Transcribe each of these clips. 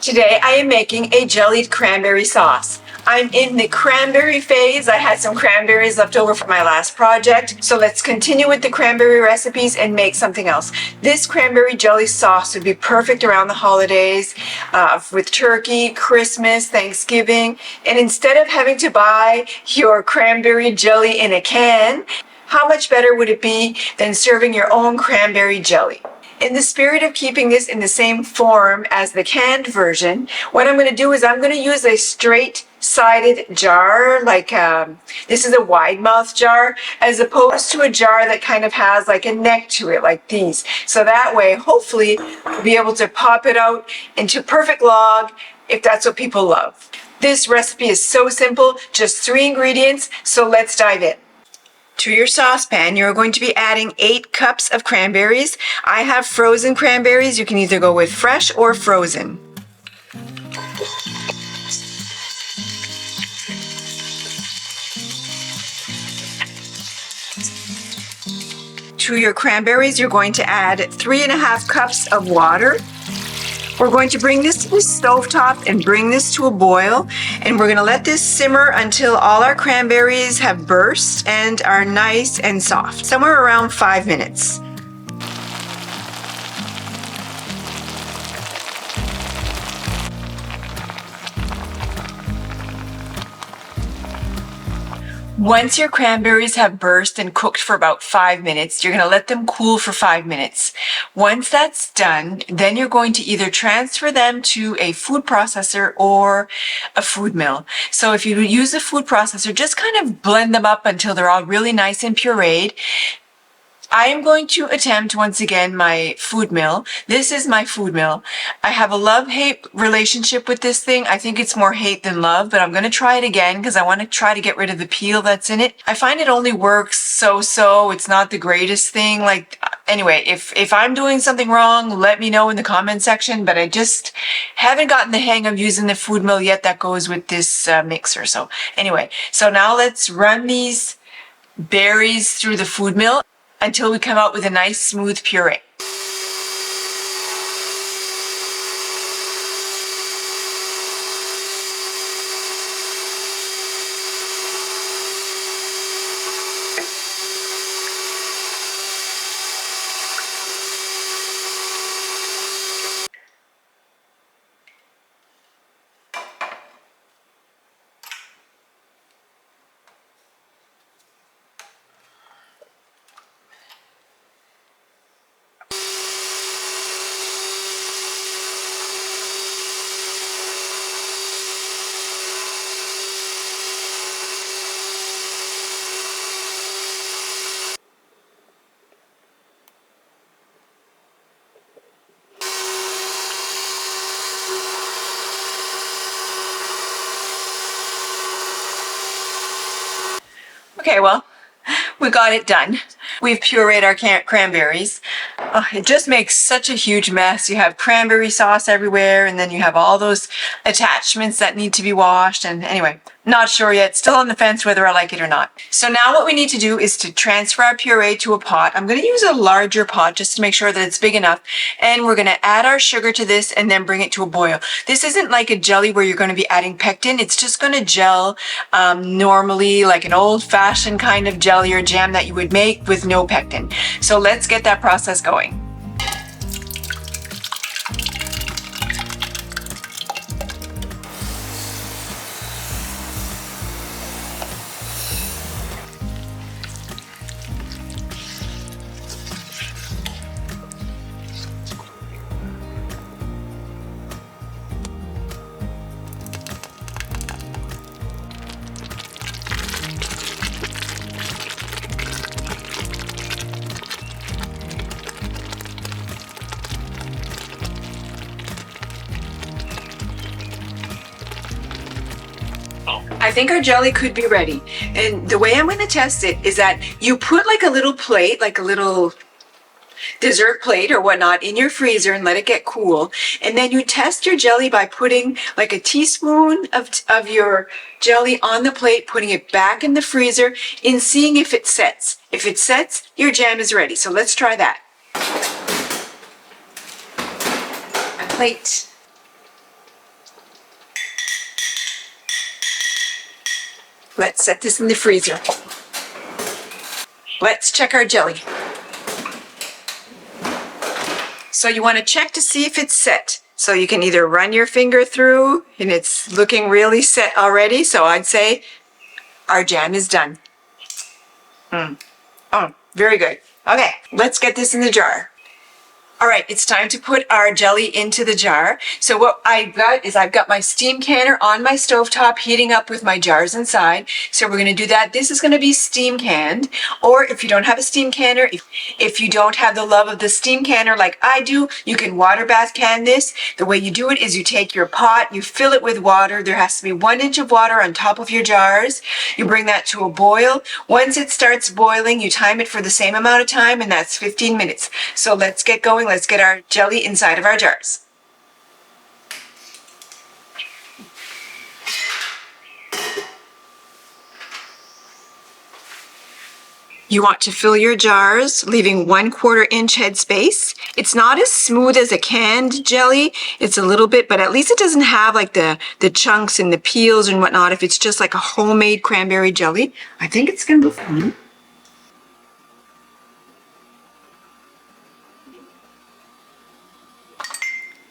Today I am making a jellied cranberry sauce. I'm in the cranberry phase. I had some cranberries left over from my last project. So let's continue with the cranberry recipes and make something else. This cranberry jelly sauce would be perfect around the holidays with turkey, Christmas, Thanksgiving. And instead of having to buy your cranberry jelly in a can, how much better would it be than serving your own cranberry jelly? In the spirit of keeping this in the same form as the canned version, what I'm going to do is I'm going to use a straight-sided jar, like this is a wide mouth jar, as opposed to a jar that kind of has like a neck to it, like these. So that way, hopefully, we'll be able to pop it out into perfect log if that's what people love. This recipe is so simple, just 3 ingredients, so let's dive in. To your saucepan, you're going to be adding 8 cups of cranberries. I have frozen cranberries. You can either go with fresh or frozen. To your cranberries, you're going to add 3.5 cups of water. We're going to bring this to the stovetop and bring this to a boil, and we're going to let this simmer until all our cranberries have burst and are nice and soft, somewhere around 5 minutes. Once your cranberries have burst and cooked for about 5 minutes, you're going to let them cool for 5 minutes. Once that's done, then you're going to either transfer them to a food processor or a food mill. So if you use a food processor, just kind of blend them up until they're all really nice and pureed. I am going to attempt once again my food mill. This is my food mill. I have a love-hate relationship with this thing. I think it's more hate than love, but I'm going to try it again because I want to try to get rid of the peel that's in it. I find it only works so-so. It's not the greatest thing. Anyway, if I'm doing something wrong, let me know in the comment section, but I just haven't gotten the hang of using the food mill yet that goes with this mixer. So anyway, so now let's run these berries through the food mill until we come out with a nice smooth puree. Okay, well, we got it done. We've pureed our cranberries. It just makes such a huge mess. You have cranberry sauce everywhere, and then you have all those attachments that need to be washed. And anyway, not sure yet. Still on the fence whether I like it or not. So now what we need to do is to transfer our puree to a pot. I'm going to use a larger pot just to make sure that it's big enough. And we're going to add our sugar to this and then bring it to a boil. This isn't like a jelly where you're going to be adding pectin. It's just going to gel normally like an old-fashioned kind of jelly or jam that you would make with no pectin. So let's get that process going. I think our jelly could be ready. And the way I'm going to test it is that you put like a little plate, like a little dessert plate or whatnot in your freezer and let it get cool. And then you test your jelly by putting like a teaspoon of your jelly on the plate, putting it back in the freezer and seeing if it sets. If it sets, your jam is ready. So let's try that. A plate. Let's set this in the freezer. Let's check our jelly. So you want to check to see if it's set. So you can either run your finger through and it's looking really set already. So I'd say our jam is done. Oh, very good. Okay, let's get this in the jar. All right, it's time to put our jelly into the jar. So what I've got my steam canner on my stovetop heating up with my jars inside. So we're gonna do that. This is gonna be steam canned, or if you don't have a steam canner, if you don't have the love of the steam canner like I do, you can water bath can this. The way you do it is you take your pot, you fill it with water. There has to be 1 inch of water on top of your jars. You bring that to a boil. Once it starts boiling, you time it for the same amount of time, and that's 15 minutes. So let's get going. Let's get our jelly inside of our jars. You want to fill your jars, leaving 1/4 inch head space. It's not as smooth as a canned jelly. It's a little bit, but at least it doesn't have like the chunks and the peels and whatnot. If it's just like a homemade cranberry jelly, I think it's gonna be fun.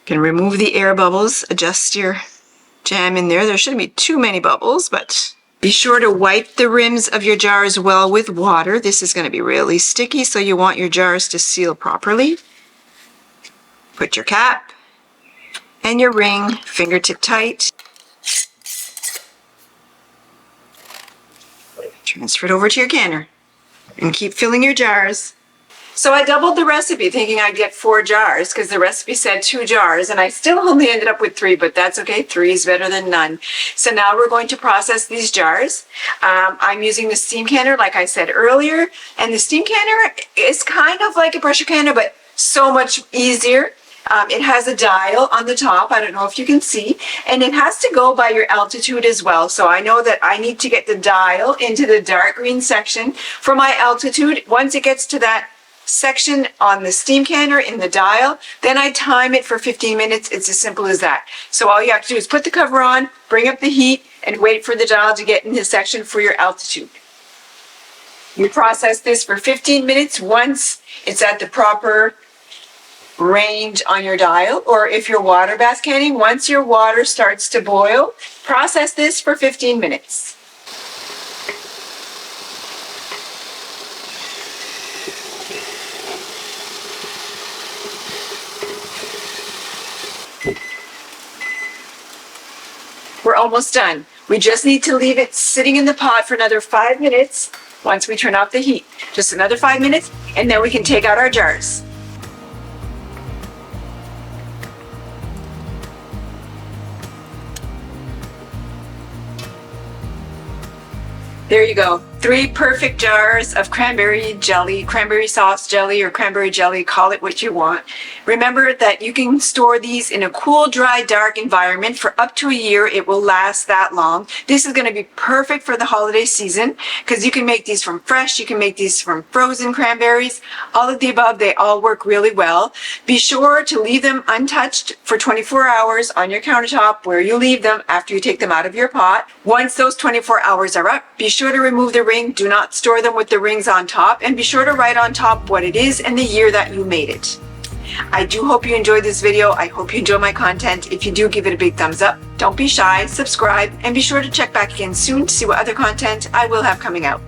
Can remove the air bubbles, adjust your jam in there. There shouldn't be too many bubbles, but be sure to wipe the rims of your jars well with water. This is going to be really sticky, so you want your jars to seal properly. Put your cap and your ring fingertip tight. Transfer it over to your canner and keep filling your jars. So I doubled the recipe thinking I'd get 4 jars because the recipe said 2 jars and I still only ended up with 3, but that's okay. 3 is better than none. So now we're going to process these jars. I'm using the steam canner like I said earlier, and the steam canner is kind of like a pressure canner but so much easier. It has a dial on the top, I don't know if you can see, and it has to go by your altitude as well. So I know that I need to get the dial into the dark green section for my altitude. Once it gets to that section on the steam canner in the dial, then I time it for 15 minutes. It's as simple as that. So all you have to do is put the cover on, bring up the heat, and wait for the dial to get in the section for your altitude. You process this for 15 minutes once it's at the proper range on your dial, or if you're water bath canning, once your water starts to boil, process this for 15 minutes. We're almost done. We just need to leave it sitting in the pot for another 5 minutes once we turn off the heat. Just another 5 minutes, and then we can take out our jars. There you go. 3 perfect jars of cranberry jelly, cranberry sauce jelly, or cranberry jelly, call it what you want. Remember that you can store these in a cool, dry, dark environment for up to a year. It will last that long. This is going to be perfect for the holiday season because you can make these from fresh, you can make these from frozen cranberries, all of the above. They all work really well. Be sure to leave them untouched for 24 hours on your countertop where you leave them after you take them out of your pot. Once those 24 hours are up, be sure to remove the ring. Do not store them with the rings on top, and be sure to write on top what it is and the year that you made it. I do hope you enjoyed this video. I hope you enjoy my content. If you do, give it a big thumbs up. Don't be shy, subscribe, and be sure to check back again soon to see what other content I will have coming out.